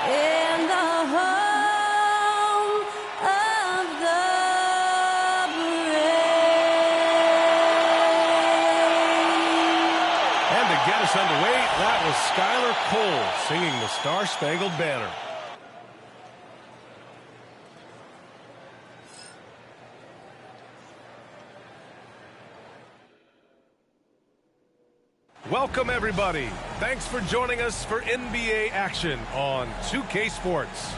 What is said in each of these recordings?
in the home of the brave. And to get us underway, that was Skylar Cole singing the Star-Spangled Banner. Welcome, everybody. Thanks for joining us for NBA action on 2K Sports.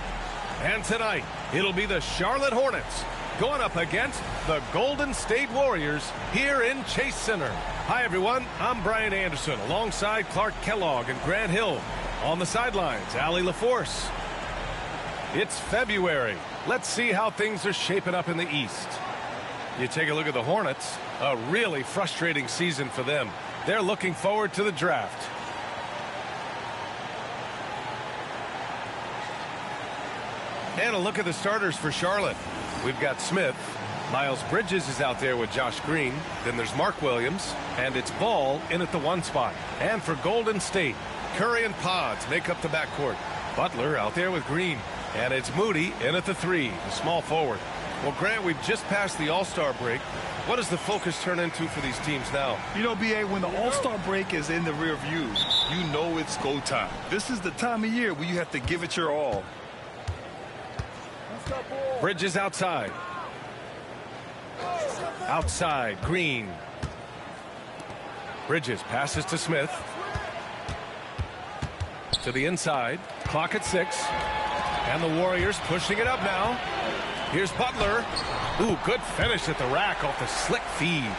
And tonight, it'll be the Charlotte Hornets going up against the Golden State Warriors here in Chase Center. Hi, everyone. I'm Brian Anderson alongside Clark Kellogg and Grant Hill. On the sidelines, Allie LaForce. It's February. Let's see how things are shaping up in the East. You take a look at the Hornets, a really frustrating season for them. They're looking forward to the draft. And a look at the starters for Charlotte. We've got Smith. Miles Bridges is out there with Josh Green. Then there's Mark Williams. And it's Ball in at the 1 spot. And for Golden State, Curry and Pods make up the backcourt. Butler out there with Green. And it's Moody in at the 3, the small forward. Well, Grant, we've just passed the All-Star break. What does the focus turn into for these teams now? You know, B.A., when the All-Star break is in the rear view, you know it's go time. This is the time of year where you have to give it your all. Bridges outside. Outside, Green. Bridges passes to Smith. To the inside. Clock at 6. And the Warriors pushing it up now. Here's Butler. Ooh, good finish at the rack off the slick feed.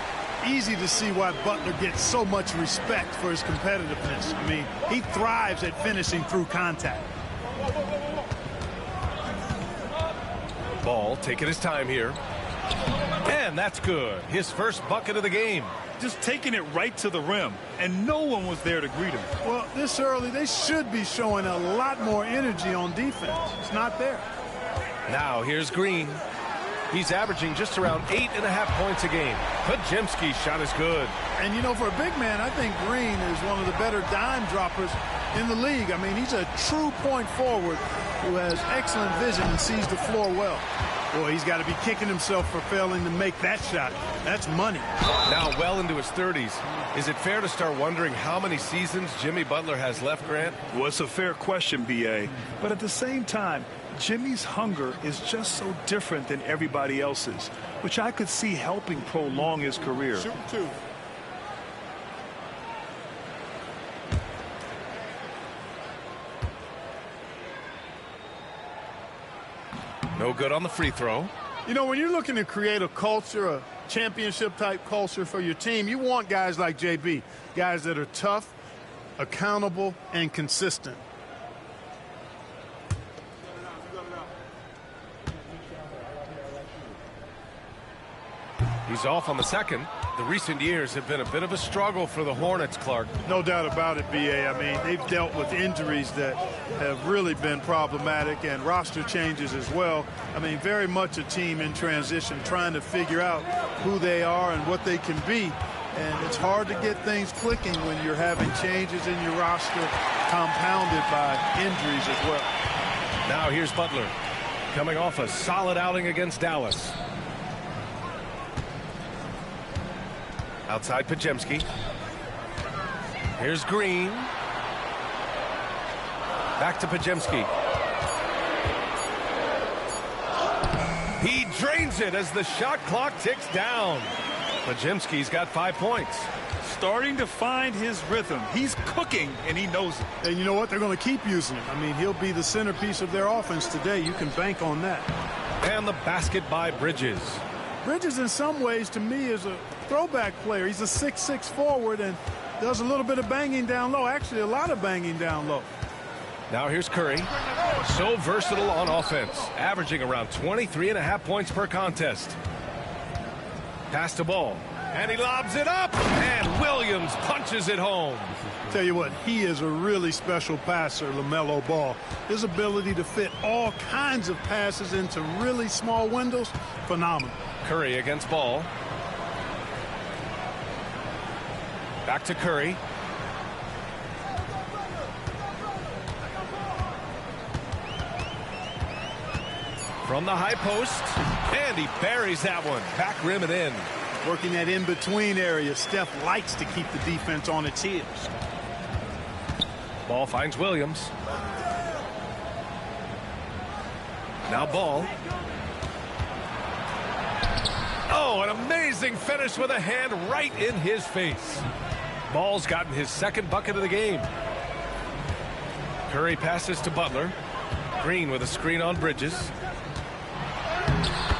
Easy to see why Butler gets so much respect for his competitiveness. I mean, he thrives at finishing through contact. Ball taking his time here. And that's good. His first bucket of the game. Just taking it right to the rim, and no one was there to greet him. Well, this early, they should be showing a lot more energy on defense. It's not there. Now here's Green. He's averaging just around 8.5 points a game. Pajemski's shot is good. And, you know, for a big man, I think Green is one of the better dime droppers in the league. I mean, he's a true point forward who has excellent vision and sees the floor well. Boy, he's got to be kicking himself for failing to make that shot. That's money. Now well into his 30s. Is it fair to start wondering how many seasons Jimmy Butler has left, Grant? Well, it's a fair question, B.A. But at the same time, Jimmy's hunger is just so different than everybody else's, which I could see helping prolong his career. Shoot two. No good on the free throw. You know, when you're looking to create a culture, a championship-type culture for your team, you want guys like JB, guys that are tough, accountable, and consistent. He's off on the second. The recent years have been a bit of a struggle for the Hornets, Clark. No doubt about it, B.A. I mean, they've dealt with injuries that have really been problematic and roster changes as well. I mean, very much a team in transition, trying to figure out who they are and what they can be. And it's hard to get things clicking when you're having changes in your roster compounded by injuries as well. Now here's Butler coming off a solid outing against Dallas. Outside Pajemski. Here's Green. Back to Pajemski. He drains it as the shot clock ticks down. Pajemski's got 5 points. Starting to find his rhythm. He's cooking, and he knows it. And you know what? They're going to keep using him. I mean, he'll be the centerpiece of their offense today. You can bank on that. And the basket by Bridges. Bridges, in some ways, to me, is a throwback player. He's a 6'6" forward and does a little bit of banging down low. Actually, a lot of banging down low. Now here's Curry. So versatile on offense, averaging around 23.5 points per contest. Pass to Ball, and he lobs it up, and Williams punches it home. Tell you what, he is a really special passer, LaMelo Ball. His ability to fit all kinds of passes into really small windows, phenomenal. Curry against Ball. Back to Curry. From the high post, and he buries that one. Back rim and in. Working that in-between area. Steph likes to keep the defense on its heels. Ball finds Williams. Now Ball. Oh, an amazing finish with a hand right in his face. Ball's gotten his second bucket of the game. Curry passes to Butler. Green with a screen on Bridges.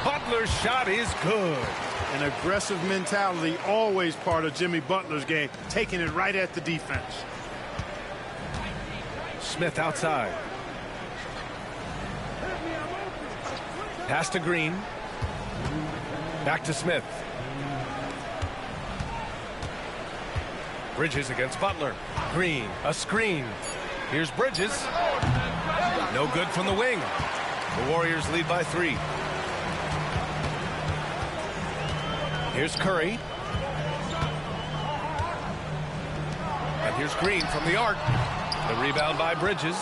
Butler's shot is good. An aggressive mentality, always part of Jimmy Butler's game, taking it right at the defense. Smith outside. Pass to Green. Back to Smith. Bridges against Butler. Green, a screen. Here's Bridges. No good from the wing. The Warriors lead by 3. Here's Curry. And here's Green from the arc. The rebound by Bridges.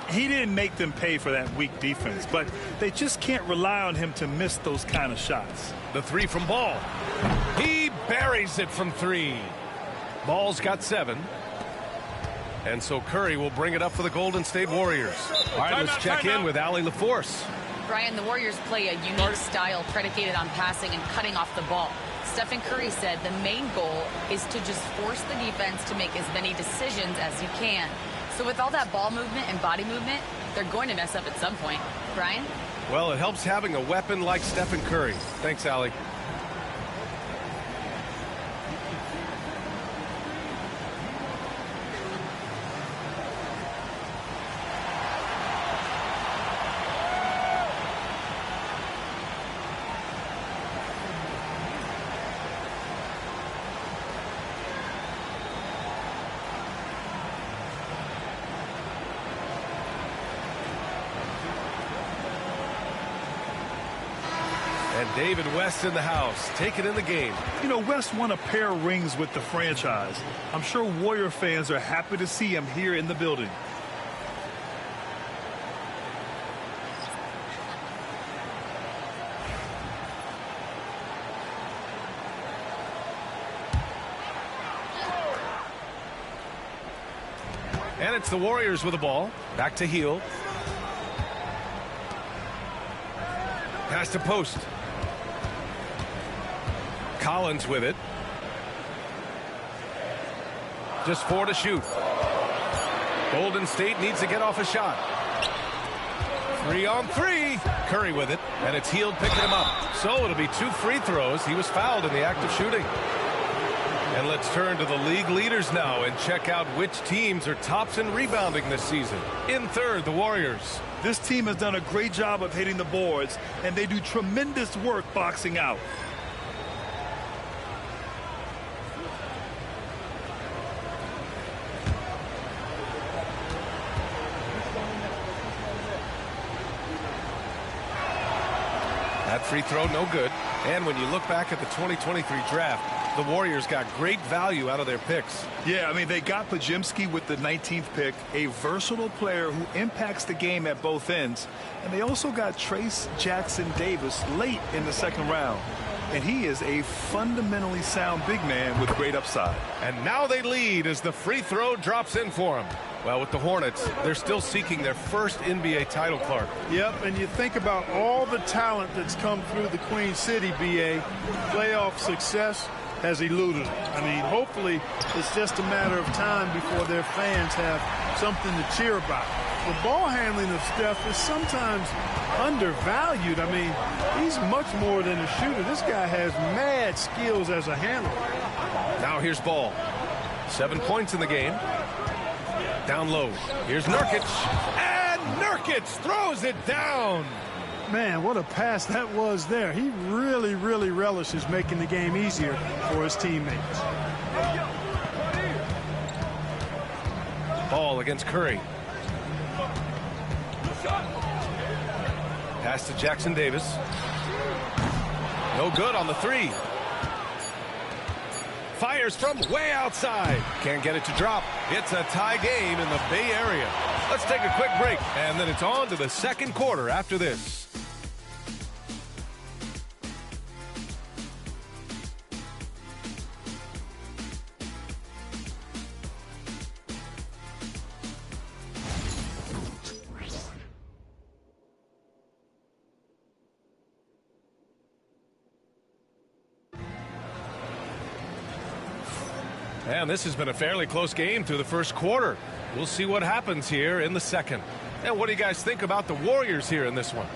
He didn't make them pay for that weak defense, but they just can't rely on him to miss those kind of shots. The 3 from Ball. He buries it from 3. Ball's got 7. And so Curry will bring it up for the Golden State Warriors. All right, let's check in with Allie LaForce. Brian, the Warriors play a unique style predicated on passing and cutting off the ball. Stephen Curry said the main goal is to just force the defense to make as many decisions as you can. So with all that ball movement and body movement, they're going to mess up at some point. Brian? Well, it helps having a weapon like Stephen Curry. Thanks, Allie. And David West in the house, taking in the game. You know, West won a pair of rings with the franchise. I'm sure Warrior fans are happy to see him here in the building. And it's the Warriors with the ball. Back to Hield. Pass to post. Collins with it. Just 4 to shoot. Golden State needs to get off a shot. 3 on 3. Curry with it, and it's Hield picking him up. So it'll be 2 free throws. He was fouled in the act of shooting. And let's turn to the league leaders now and check out which teams are tops in rebounding this season. In third, the Warriors. This team has done a great job of hitting the boards, and they do tremendous work boxing out. That free throw, no good. And when you look back at the 2023 draft, the Warriors got great value out of their picks. Yeah, I mean, they got Pajimski with the 19th pick, a versatile player who impacts the game at both ends. And they also got Trace Jackson Davis late in the second round. And he is a fundamentally sound big man with great upside. And now they lead as the free throw drops in for them. Well, with the Hornets, they're still seeking their first NBA title, Clark. Yep, and you think about all the talent that's come through the Queen City, BA. Playoff success has eluded them. I mean, hopefully it's just a matter of time before their fans have something to cheer about. The ball handling of Steph is sometimes undervalued. I mean, he's much more than a shooter. This guy has mad skills as a handler. Now here's Ball. 7 points in the game. Down low. Here's Nurkic. And Nurkic throws it down. Man, what a pass that was there. He really, really relishes making the game easier for his teammates. Ball against Curry. Pass to Jackson Davis. No good on the 3. Fires from way outside. Can't get it to drop. It's a tie game in the Bay Area. Let's take a quick break, and then it's on to the second quarter after this. And this has been a fairly close game through the first quarter. We'll see what happens here in the second. And what do you guys think about the Warriors here in this one?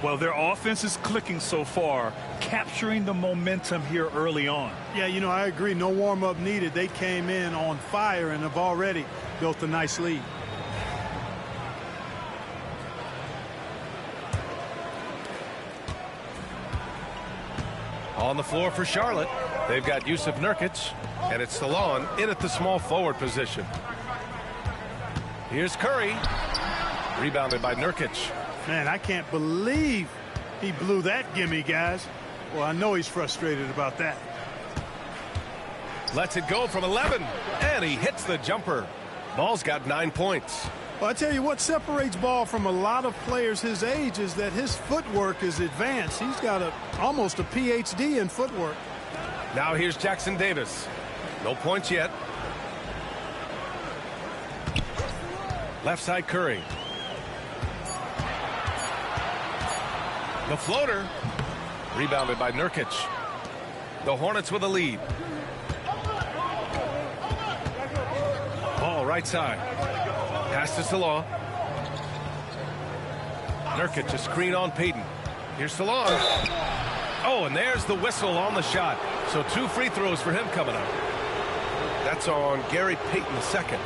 Well, their offense is clicking so far, capturing the momentum here early on. Yeah, you know, I agree. No warm-up needed. They came in on fire and have already built a nice lead. On the floor for Charlotte, they've got Yusuf Nurkic, and it's Salon in at the small forward position. Here's Curry, rebounded by Nurkic. Man, I can't believe he blew that gimme, guys. Well, I know he's frustrated about that. Lets it go from 11, and he hits the jumper. Ball's got 9 points. Well, I tell you what separates Ball from a lot of players his age is that his footwork is advanced. He's got almost a PhD in footwork. Now here's Jackson Davis. No points yet. Left side Curry. The floater. Rebounded by Nurkic. The Hornets with a lead. Ball right side. Pass to Salon. Nurkic a screen on Payton. Here's Salon. Oh, and there's the whistle on the shot. So 2 free throws for him coming up. That's on Gary Payton II.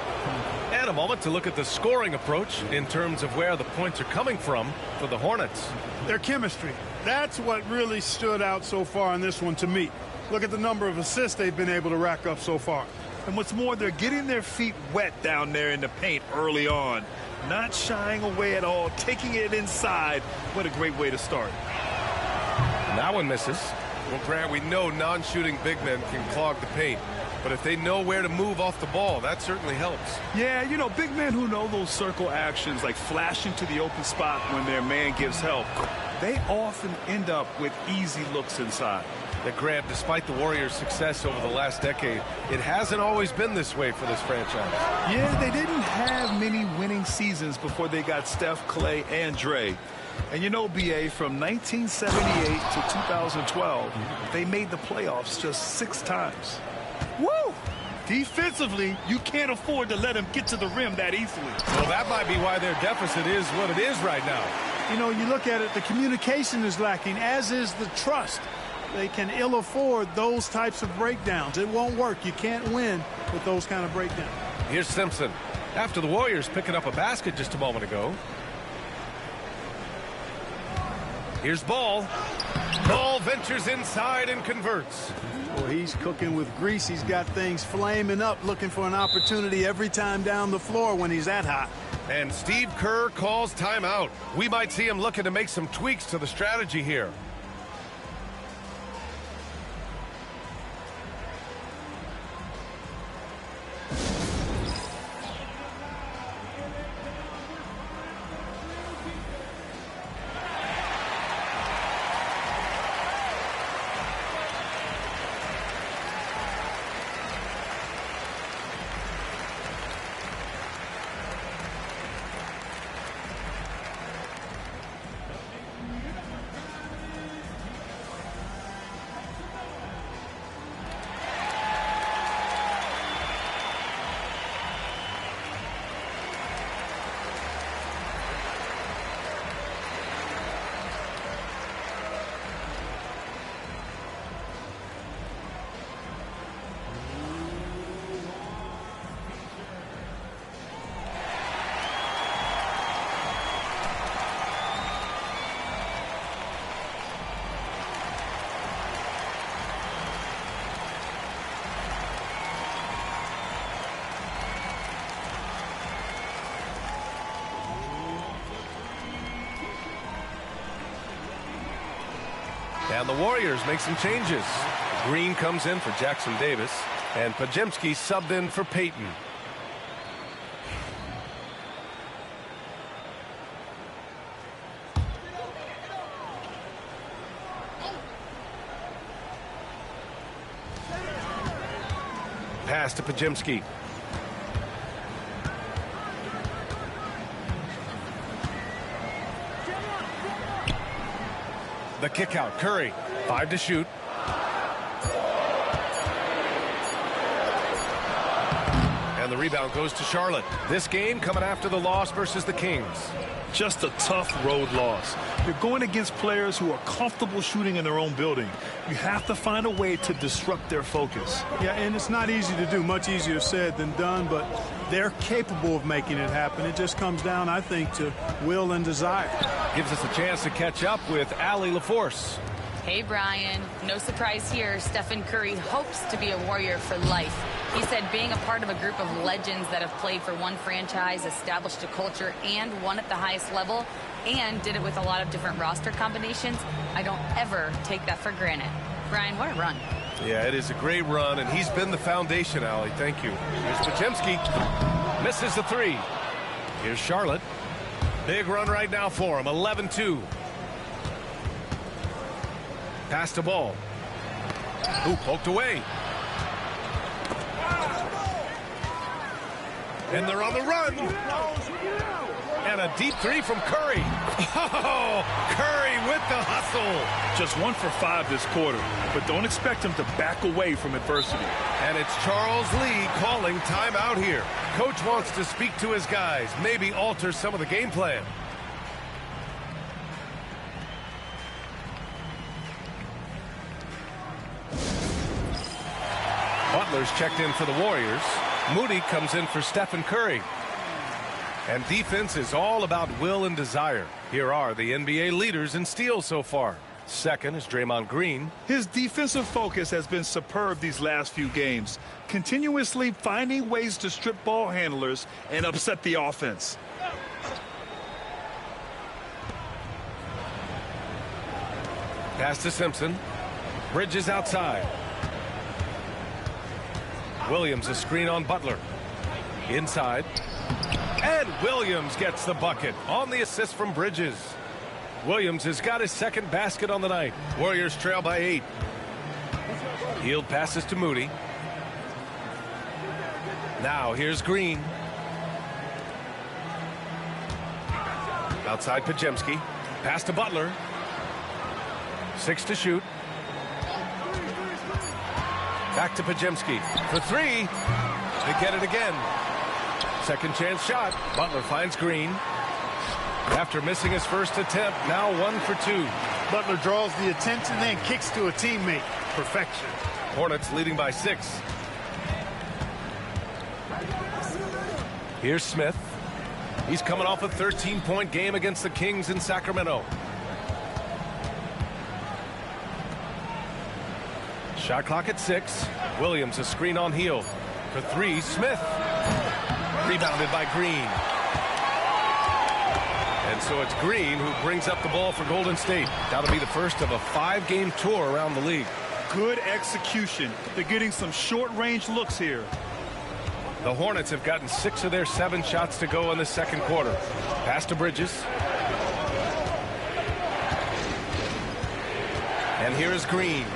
And a moment to look at the scoring approach in terms of where the points are coming from for the Hornets. Their chemistry. That's what really stood out so far in this one to me. Look at the number of assists they've been able to rack up so far. And what's more, they're getting their feet wet down there in the paint early on. Not shying away at all, taking it inside. What a great way to start. That one misses. Well, Grant, we know non-shooting big men can clog the paint. But if they know where to move off the ball, that certainly helps. Yeah, you know, big men who know those circle actions, like flashing to the open spot when their man gives help, they often end up with easy looks inside. That Grant, despite the Warriors' success over the last decade, it hasn't always been this way for this franchise. Yeah, they didn't have many winning seasons before they got Steph, Clay, and Dre. And you know, BA, from 1978 to 2012, they made the playoffs just 6 times. Woo! Defensively, you can't afford to let them get to the rim that easily. Well, that might be why their deficit is what it is right now. You know, you look at it, the communication is lacking, as is the trust. They can ill afford those types of breakdowns. It won't work. You can't win with those kind of breakdowns. Here's Simpson. After the Warriors picking up a basket just a moment ago. Here's Ball. Ball ventures inside and converts. Well, he's cooking with grease. He's got things flaming up, looking for an opportunity every time down the floor when he's that hot. And Steve Kerr calls timeout. We might see him looking to make some tweaks to the strategy here. And the Warriors make some changes. Green comes in for Jackson Davis, and Pajemski subbed in for Payton. Pass to Pajemski. The kick out. Curry, 5 to shoot. And the rebound goes to Charlotte. This game coming after the loss versus the Kings. Just a tough road loss. You're going against players who are comfortable shooting in their own building. You have to find a way to disrupt their focus. Yeah, and it's not easy to do, much easier said than done, but they're capable of making it happen. It just comes down, I think, to will and desire. Gives us a chance to catch up with Allie LaForce. Hey, Brian. No surprise here. Stephen Curry hopes to be a Warrior for life. He said being a part of a group of legends that have played for one franchise, established a culture, and won at the highest level, and did it with a lot of different roster combinations, I don't ever take that for granted. Brian, what a run. Yeah, it is a great run, and he's been the foundation, Allie. Thank you. Here's Podziemski. Misses the three. Here's Charlotte. Big run right now for him. 11-2. Pass the ball. Ooh, poked away. And they're on the run. And a deep three from Curry. Oh, Curry with the hustle. Just 1 for 5 this quarter, but don't expect him to back away from adversity. And it's Charles Lee calling timeout here. Coach wants to speak to his guys, maybe alter some of the game plan. Butler's checked in for the Warriors. Moody comes in for Stephen Curry. And defense is all about will and desire. Here are the NBA leaders in steals so far. Second is Draymond Green. His defensive focus has been superb these last few games, continuously finding ways to strip ball handlers and upset the offense. Pass to Simpson. Bridges outside. Williams a screen on Butler. Inside. And Williams gets the bucket on the assist from Bridges. Williams has got his second basket on the night. Warriors trail by 8. Hield passes to Moody. Now here's Green. Outside Podziemski. Pass to Butler. 6 to shoot. Back to Podziemski for 3. They get it again. Second chance shot. Butler finds Green. After missing his first attempt, now 1 for 2. Butler draws the attention, then kicks to a teammate. Perfection. Hornets leading by 6. Here's Smith. He's coming off a 13-point game against the Kings in Sacramento. Shot clock at 6. Williams a screen on Hield. For 3, Smith. Rebounded by Green. And so it's Green who brings up the ball for Golden State. That'll be the first of a 5-game tour around the league. Good execution. They're getting some short-range looks here. The Hornets have gotten 6 of their 7 shots to go in the second quarter. Pass to Bridges. And here is Green.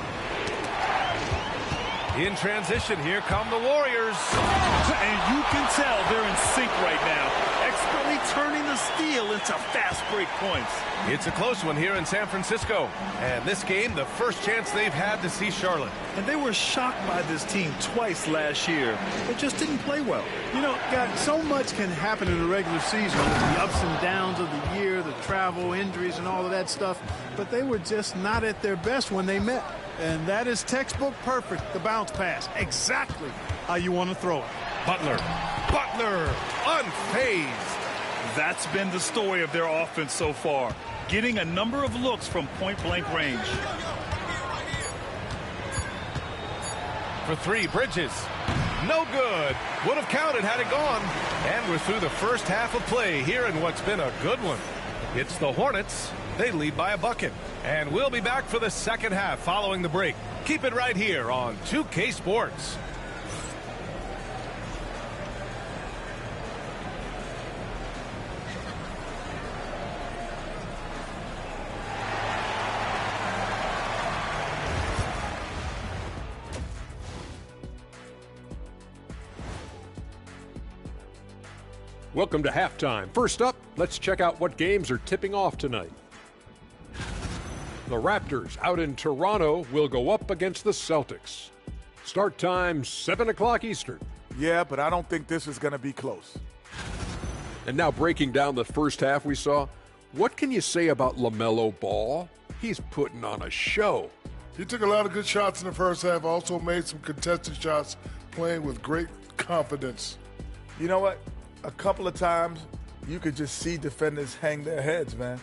In transition, here come the Warriors. And you can tell they're in sync right now, expertly turning the steal into fast break points. It's a close one here in San Francisco. And this game, the first chance they've had to see Charlotte. And they were shocked by this team twice last year. They just didn't play well. You know, God, so much can happen in the regular season with the ups and downs of the year, the travel, injuries, and all of that stuff. But they were just not at their best when they met. And that is textbook perfect, the bounce pass. Exactly how you want to throw it. Butler, unfazed. That's been the story of their offense so far, getting a number of looks from point-blank range. For 3, Bridges. No good. Would have counted had it gone. And we're through the first half of play here in what's been a good one. It's the Hornets. They lead by a bucket. And we'll be back for the second half following the break. Keep it right here on 2K Sports. Welcome to halftime. First up, let's check out what games are tipping off tonight. The Raptors out in Toronto will go up against the Celtics. Start time 7 o'clock Eastern. Yeah, but I don't think this is going to be close. And now breaking down the first half we saw, what can you say about LaMelo Ball? He's putting on a show. He took a lot of good shots in the first half, also made some contested shots, playing with great confidence. You know what? A couple of times, you could just see defenders hang their heads, man.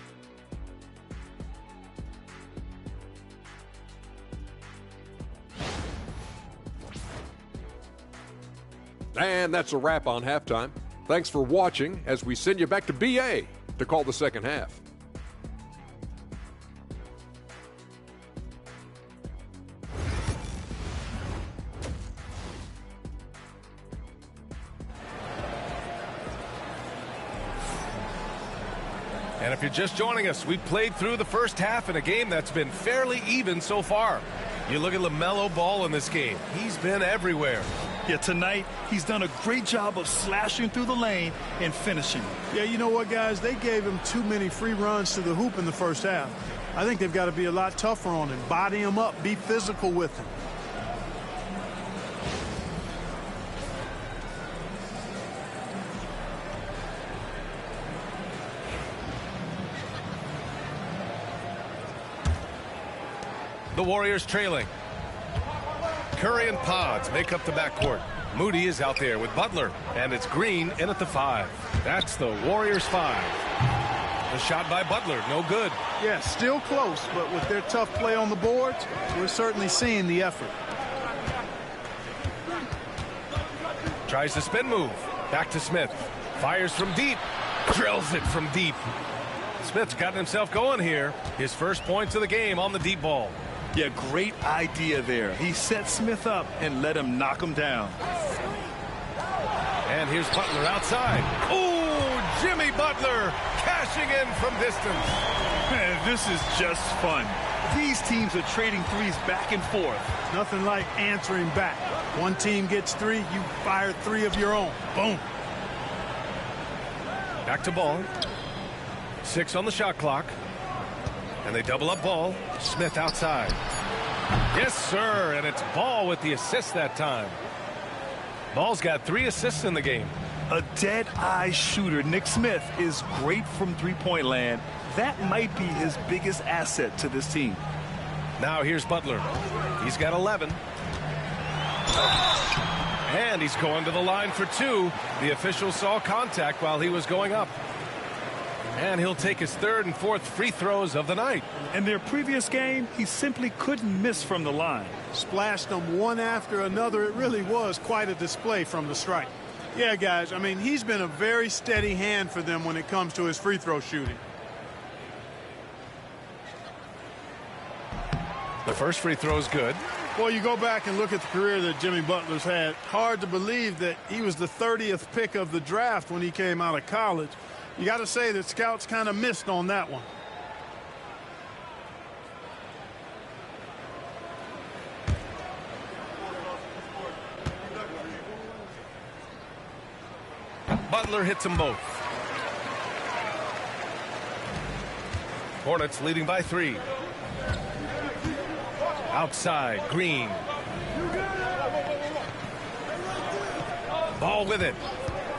And that's a wrap on halftime. Thanks for watching as we send you back to BA to call the second half. And if you're just joining us, we played through the first half in a game that's been fairly even so far. You look at LaMelo Ball in this game. He's been everywhere. Yeah, tonight, he's done a great job of slashing through the lane and finishing. Yeah, you know what, guys? They gave him too many free runs to the hoop in the first half. I think they've got to be a lot tougher on him. Body him up. Be physical with him. The Warriors trailing. Curry and Pods make up the backcourt. Moody is out there with Butler, and it's Green in at the 5. That's the Warriors 5. The shot by Butler, no good. Yeah, still close, but with their tough play on the boards, we're certainly seeing the effort. Tries the spin move. Back to Smith. Fires from deep. Drills it from deep. Smith's gotten himself going here. His first points of the game on the deep ball. Yeah, great idea there. He set Smith up and let him knock him down. And here's Butler outside. Oh, Jimmy Butler cashing in from distance. Man, this is just fun. These teams are trading threes back and forth. Nothing like answering back. One team gets 3, you fire 3 of your own. Boom. Back to Ball. 6 on the shot clock. And they double up Ball. Smith outside. Yes, sir. And it's Ball with the assist that time. Ball's got 3 assists in the game. A dead-eye shooter. Nick Smith is great from three-point land. That might be his biggest asset to this team. Now here's Butler. He's got 11. And he's going to the line for 2. The official saw contact while he was going up. And he'll take his 3rd and 4th free throws of the night. In their previous game, he simply couldn't miss from the line. Splashed them one after another. It really was quite a display from the strike. Yeah, guys, I mean, he's been a very steady hand for them when it comes to his free throw shooting. The first free throw is good. Well, you go back and look at the career that Jimmy Butler's had. Hard to believe that he was the 30th pick of the draft when he came out of college. You got to say that scouts kind of missed on that one. Butler hits them both. Hornets leading by 3. Outside, Green. Ball with it.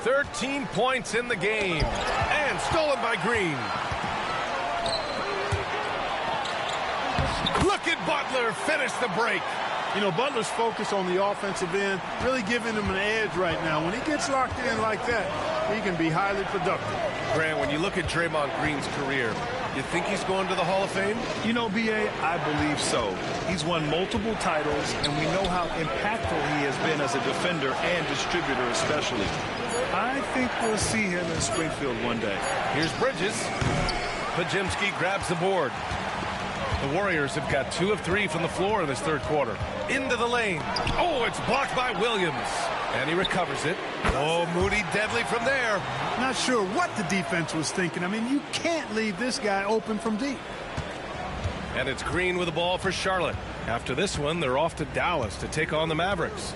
13 points in the game. And stolen by Green. Look at Butler finish the break. You know, Butler's focus on the offensive end really giving him an edge right now. When he gets locked in like that, he can be highly productive. Grant, when you look at Draymond Green's career, you think he's going to the Hall of Fame? You know, B.A., I believe so. He's won multiple titles, and we know how impactful he has been as a defender and distributor especially. I think we'll see him in Springfield one day. Here's Bridges. Pajimski grabs the board. The Warriors have got 2 of 3 from the floor in this 3rd quarter. Into the lane. Oh, it's blocked by Williams. And he recovers it. Oh, Moody deadly from there. Not sure what the defense was thinking. I mean, you can't leave this guy open from deep. And it's Green with the ball for Charlotte. After this one, they're off to Dallas to take on the Mavericks.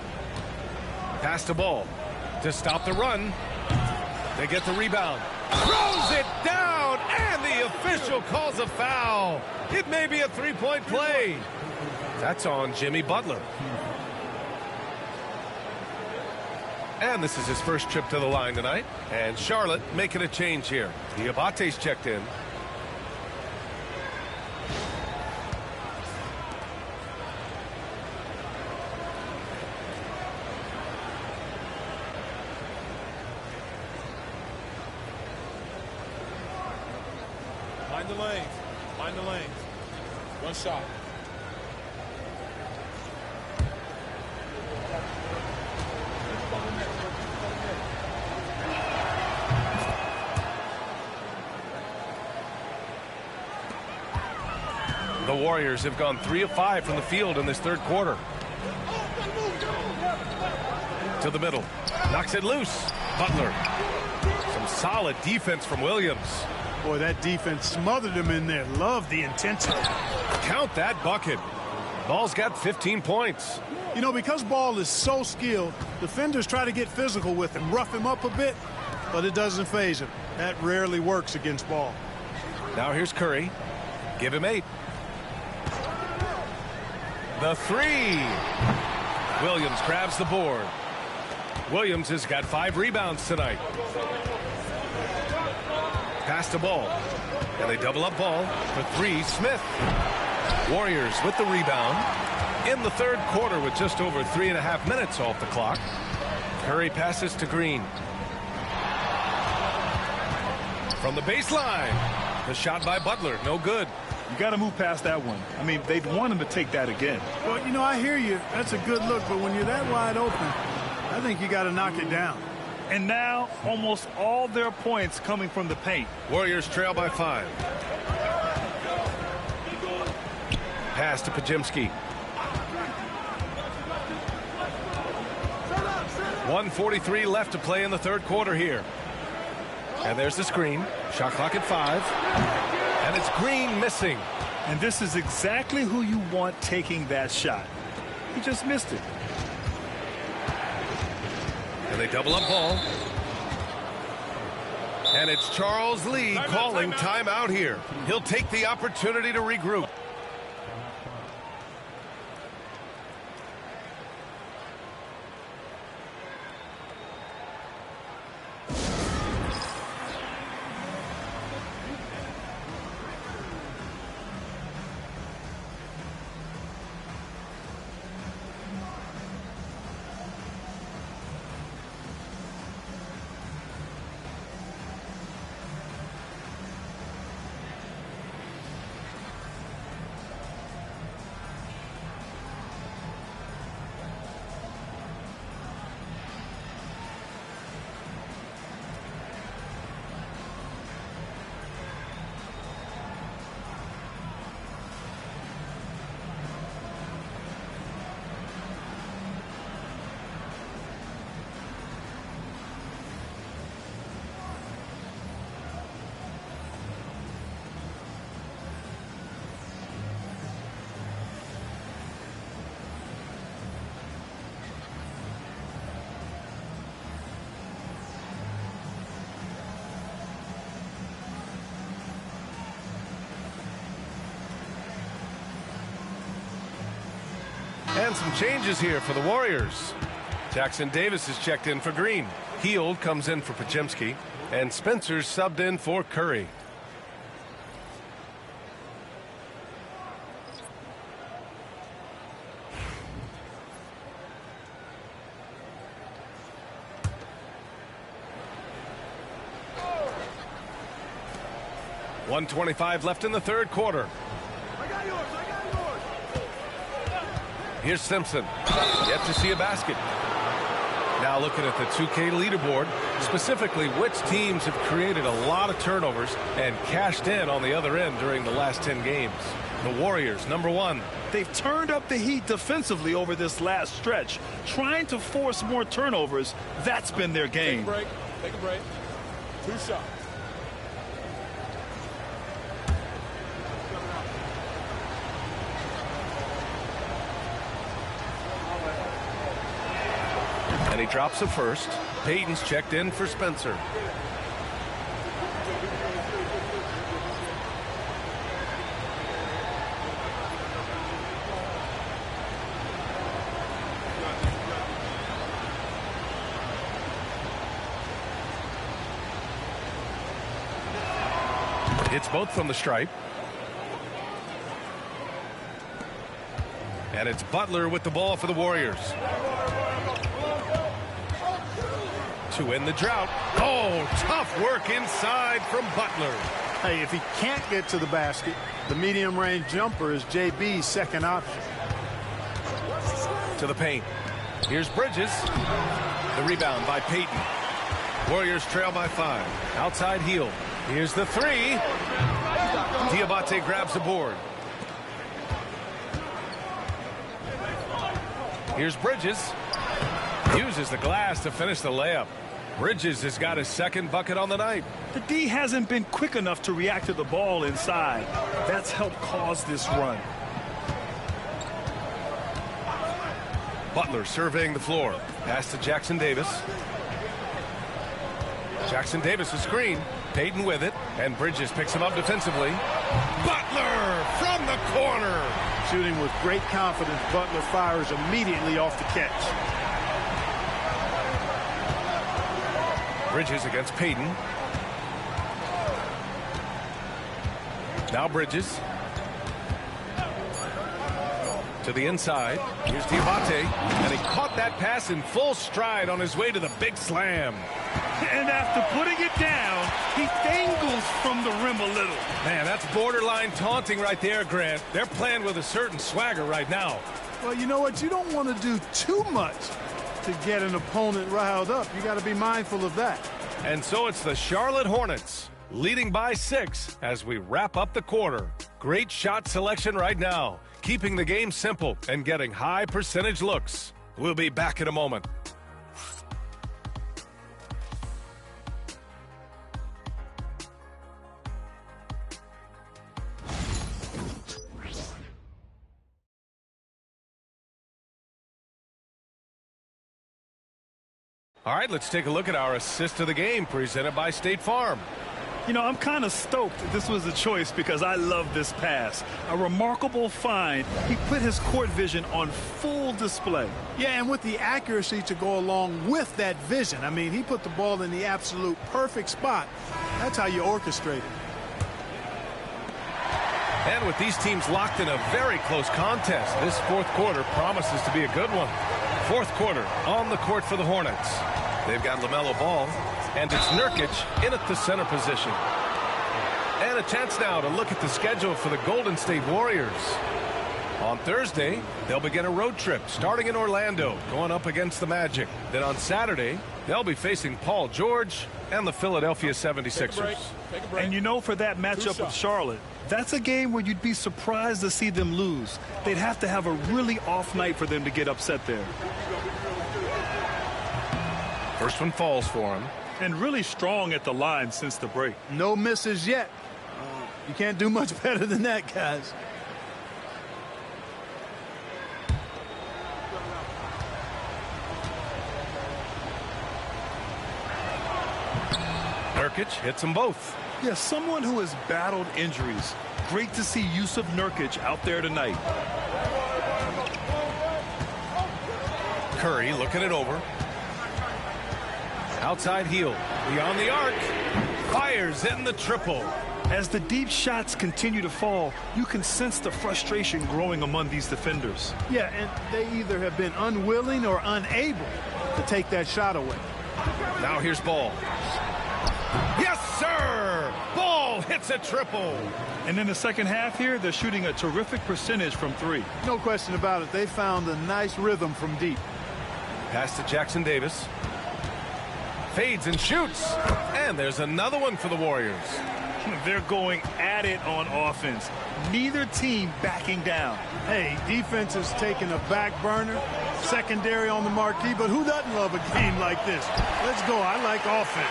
Pass to Ball to stop the run. They get the rebound. Throws it down, and the official calls a foul. It may be a 3-point play. That's on Jimmy Butler. And this is his first trip to the line tonight. And Charlotte making a change here. Diabate's checked in. Mind the lanes. Mind the lanes. One shot. The Warriors have gone 3 of 5 from the field in this third quarter. To the middle. Knocks it loose. Butler. Some solid defense from Williams. Boy, that defense smothered him in there. Love the intensity. Count that bucket. Ball's got 15 points. You know, because Ball is so skilled, defenders try to get physical with him, rough him up a bit, but it doesn't faze him. That rarely works against Ball. Now here's Curry. Give him 8. The 3. Williams grabs the board. Williams has got 5 rebounds tonight. Pass the ball. And they double up Ball for 3. Smith. Warriors with the rebound. In the third quarter with just over 3.5 minutes off the clock. Curry passes to Green. From the baseline. The shot by Butler. No good. You got to move past that one. I mean, they'd want him to take that again. Well, you know, I hear you. That's a good look, but when you're that wide open, I think you got to knock it down. And now, almost all their points coming from the paint. Warriors trail by 5. Pass to Pajimski. 1:43 left to play in the third quarter here. And there's the screen. Shot clock at 5. And it's Green missing. And this is exactly who you want taking that shot. He just missed it. And they double up Ball. And it's Charles Lee calling timeout here. He'll take the opportunity to regroup. And some changes here for the Warriors. Jackson Davis is checked in for Green. Heald comes in for Pajimski. And Spencer's subbed in for Curry. .125 left in the third quarter. Here's Simpson. Yet to see a basket. Now looking at the 2K leaderboard, specifically which teams have created a lot of turnovers and cashed in on the other end during the last 10 games. The Warriors, #1. They've turned up the heat defensively over this last stretch, trying to force more turnovers. That's been their game. Take a break. Take a break. 2 shots. And he drops a first. Payton's checked in for Spencer. It's both from the stripe. And it's Butler with the ball for the Warriors. To end the drought. Oh, tough work inside from Butler. Hey, if he can't get to the basket, the medium-range jumper is JB's second option. To the paint. Here's Bridges. The rebound by Payton. Warriors trail by 5. Outside heel. Here's the 3. Diabate grabs the board. Here's Bridges. Uses the glass to finish the layup. Bridges has got his second bucket on the night. The D hasn't been quick enough to react to the ball inside. That's helped cause this run. Butler surveying the floor. Pass to Jackson Davis. Jackson Davis a screen. Payton with it. And Bridges picks him up defensively. Butler from the corner. Shooting with great confidence, Butler fires immediately off the catch. Bridges against Payton. Now Bridges. To the inside. Here's Diabate. And he caught that pass in full stride on his way to the big slam. And after putting it down, he dangles from the rim a little. Man, that's borderline taunting right there, Grant. They're playing with a certain swagger right now. Well, you know what? You don't want to do too much to get an opponent riled up. You got to be mindful of that. And so it's the Charlotte Hornets leading by 6 as we wrap up the quarter. Great shot selection right now, keeping the game simple and getting high percentage looks. We'll be back in a moment. All right, let's take a look at our assist of the game presented by State Farm. You know, I'm kind of stoked this was a choice because I love this pass. A remarkable find. He put his court vision on full display. Yeah, and with the accuracy to go along with that vision. I mean, he put the ball in the absolute perfect spot. That's how you orchestrate it. And with these teams locked in a very close contest, this fourth quarter promises to be a good one. Fourth quarter on the court for the Hornets. They've got LaMelo Ball, and it's Nurkic in at the center position. And a chance now to look at the schedule for the Golden State Warriors. On Thursday, they'll begin a road trip starting in Orlando, going up against the Magic. Then on Saturday, they'll be facing Paul George and the Philadelphia 76ers. And you know, for that matchup with Charlotte, that's a game where you'd be surprised to see them lose. They'd have to have a really off night for them to get upset there. First one falls for him. And really strong at the line since the break. No misses yet. You can't do much better than that, guys. Nurkic hits them both. Yeah, someone who has battled injuries. Great to see Yusuf Nurkic out there tonight. Curry looking it over. Outside heel. Beyond the arc. Fires in the triple. As the deep shots continue to fall, you can sense the frustration growing among these defenders. Yeah, and they either have been unwilling or unable to take that shot away. Now here's Ball. Yes, sir! Ball hits a triple. And in the second half here, they're shooting a terrific percentage from 3. No question about it. They found a nice rhythm from deep. Pass to Jackson Davis. Fades and shoots. And there's another one for the Warriors. They're going at it on offense. Neither team backing down. Hey, defense is taking a back burner. Secondary on the marquee, but who doesn't love a game like this? Let's go. I like offense.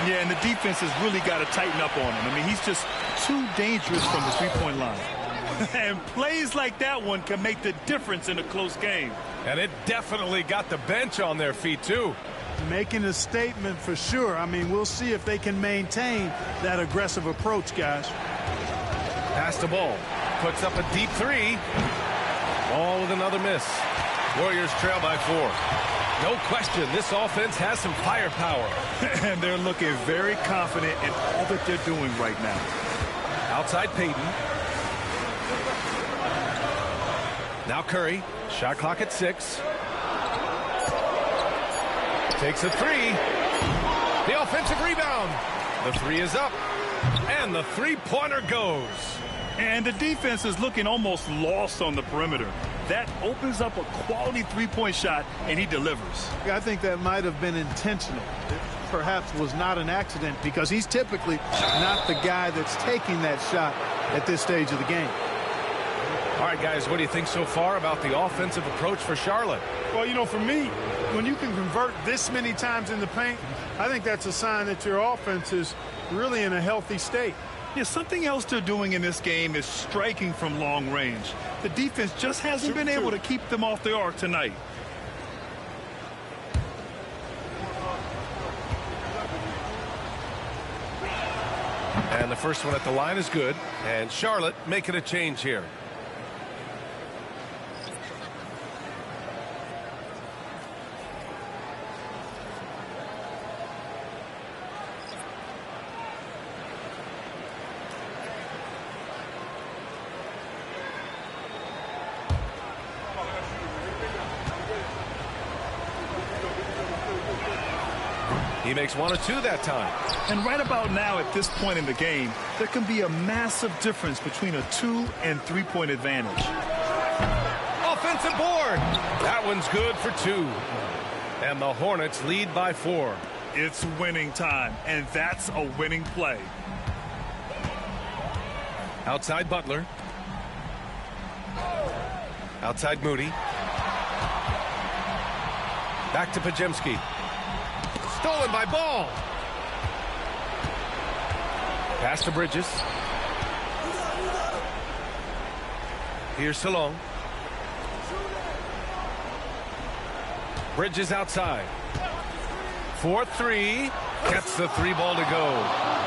Yeah, and the defense has really got to tighten up on him. I mean, he's just too dangerous from the three-point line. And plays like that one can make the difference in a close game. And it definitely got the bench on their feet, too. Making a statement for sure. I mean, we'll see if they can maintain that aggressive approach, guys. Pass the ball. Puts up a deep 3. Ball with another miss. Warriors trail by 4. No question, this offense has some firepower. And they're looking very confident in all that they're doing right now. Outside Payton. Now Curry. Shot clock at 6. Takes a 3. The offensive rebound. The 3 is up. And the three-pointer goes. And the defense is looking almost lost on the perimeter. That opens up a quality three-point shot, and he delivers. I think that might have been intentional. It perhaps was not an accident because he's typically not the guy that's taking that shot at this stage of the game. All right, guys, what do you think so far about the offensive approach for Charlotte? Well, you know, for me, when you can convert this many times in the paint, I think that's a sign that your offense is really in a healthy state. Yeah, something else they're doing in this game is striking from long range. The defense just hasn't been able to keep them off the arc tonight. And the first one at the line is good. And Charlotte making a change here. He makes 1 or 2 that time. And right about now at this point in the game, there can be a massive difference between a 2- and 3-point advantage. Offensive board. That one's good for 2. And the Hornets lead by 4. It's winning time, and that's a winning play. Outside Butler. Outside Moody. Back to Pajemski. Stolen by Ball. Pass to Bridges. Here's Salong. Bridges outside. 4-3. Gets the 3-ball to go.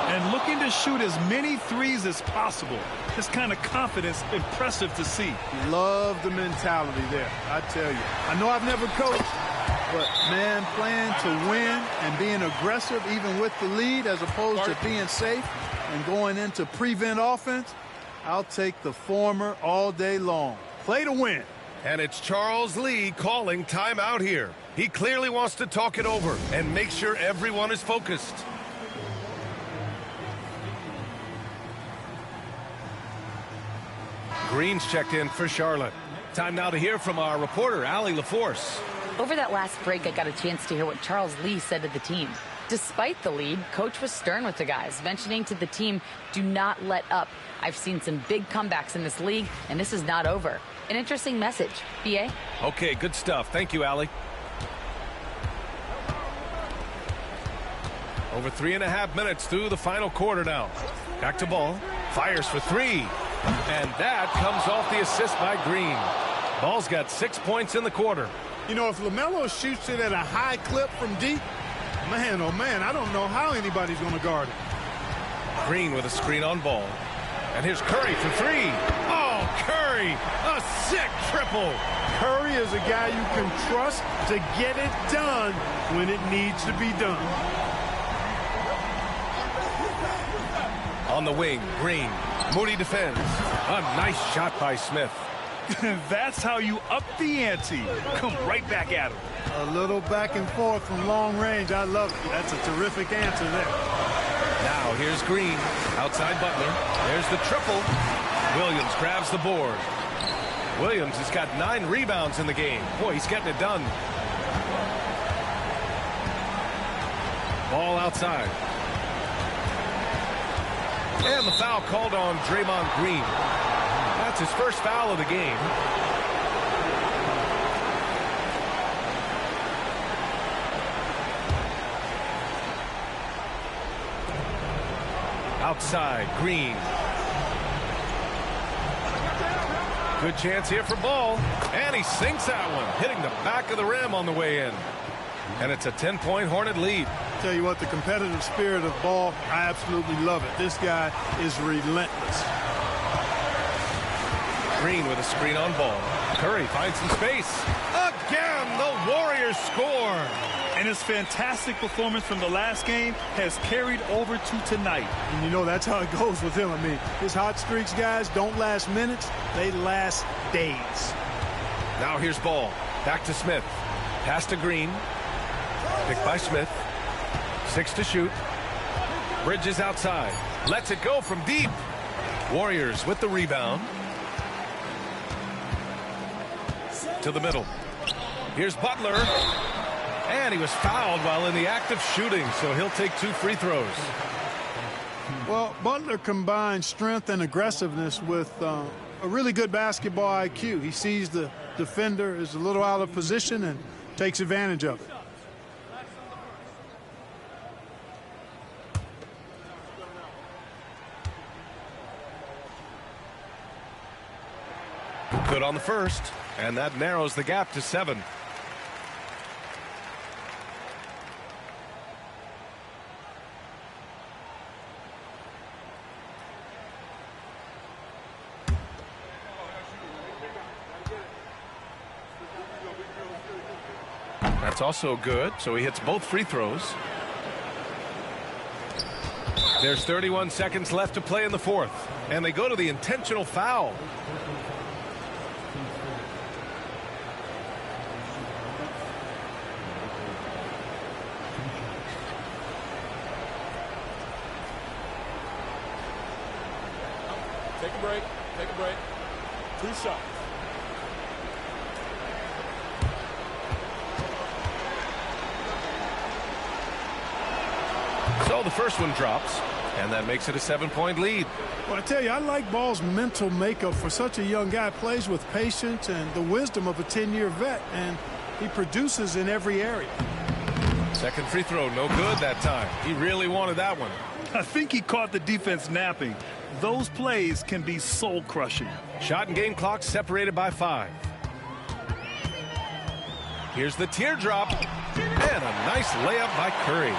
And looking to shoot as many threes as possible. This kind of confidence, impressive to see. Love the mentality there, I tell you. I know I've never coached, but, man, playing to win and being aggressive even with the lead as opposed to being safe and going into prevent offense, I'll take the former all day long. Play to win. And it's Charles Lee calling timeout here. He clearly wants to talk it over and make sure everyone is focused. Green's checked in for Charlotte. Time now to hear from our reporter, Allie LaForce. Over that last break, I got a chance to hear what Charles Lee said to the team. Despite the lead, coach was stern with the guys, mentioning to the team, do not let up. I've seen some big comebacks in this league, and this is not over. An interesting message. B.A.? Okay, good stuff. Thank you, Allie. Over 3.5 minutes through the final quarter now. Back to Ball. Fires for 3. And that comes off the assist by Green. Ball's got 6 points in the quarter. You know, if LaMelo shoots it at a high clip from deep, man, oh man, I don't know how anybody's going to guard it. Green with a screen on Ball. And here's Curry for 3. Oh, Curry, a sick triple. Curry is a guy you can trust to get it done when it needs to be done. On the wing, Green. Moody defends. A nice shot by Smith. That's how you up the ante. Come right back at him. A little back and forth from long range. I love it. That's a terrific answer there. Now here's Green. Outside Butler. There's the triple. Williams grabs the board. Williams has got 9 rebounds in the game. Boy, he's getting it done. Ball outside. And the foul called on Draymond Green. That's his first foul of the game. Outside, Green. Good chance here for Ball. And he sinks that one, hitting the back of the rim on the way in. And it's a 10-point Hornet lead. Tell you what, the competitive spirit of Ball, I absolutely love it. This guy is relentless. Green with a screen on Ball. Curry finds some space. Again, And the Warriors score. And his fantastic performance from the last game has carried over to tonight. And you know, that's how it goes with him. I mean, his hot streaks, guys, don't last minutes. They last days. Now here's Ball. Back to Smith. Pass to Green. Picked by Smith. 6 to shoot. Bridges outside. Lets it go from deep. Warriors with the rebound. To the middle. Here's Butler. And he was fouled while in the act of shooting, so he'll take 2 free throws. Well, Butler combines strength and aggressiveness with a really good basketball IQ. He sees the defender is a little out of position and takes advantage of it. Good on the first, and that narrows the gap to 7. That's also good, so he hits both free throws. There's 31 seconds left to play in the fourth, and they go to the intentional foul. Take a break. Take a break. 2 shots. So the first one drops, and that makes it a 7-point lead. Well, I tell you, I like Ball's mental makeup for such a young guy. Plays with patience and the wisdom of a 10-year vet, and he produces in every area. Second free throw, no good that time. He really wanted that one. I think he caught the defense napping. Those plays can be soul-crushing. Shot and game clock separated by 5. Here's the teardrop, and a nice layup by Curry.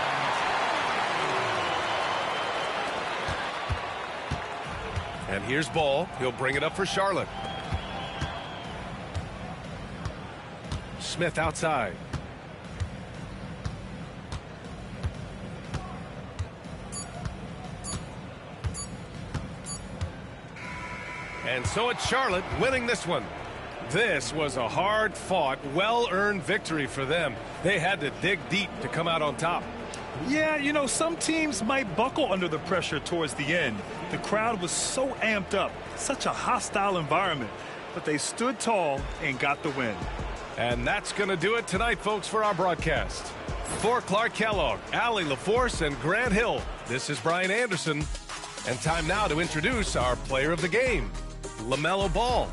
And here's Ball. He'll bring it up for Charlotte. Smith outside. And so it's Charlotte winning this one. This was a hard-fought, well-earned victory for them. They had to dig deep to come out on top. Yeah, you know, some teams might buckle under the pressure towards the end. The crowd was so amped up, such a hostile environment, but they stood tall and got the win. And that's going to do it tonight, folks, for our broadcast. For Clark Kellogg, Allie LaForce, and Grant Hill, this is Brian Anderson. And time now to introduce our player of the game, LaMelo Ball.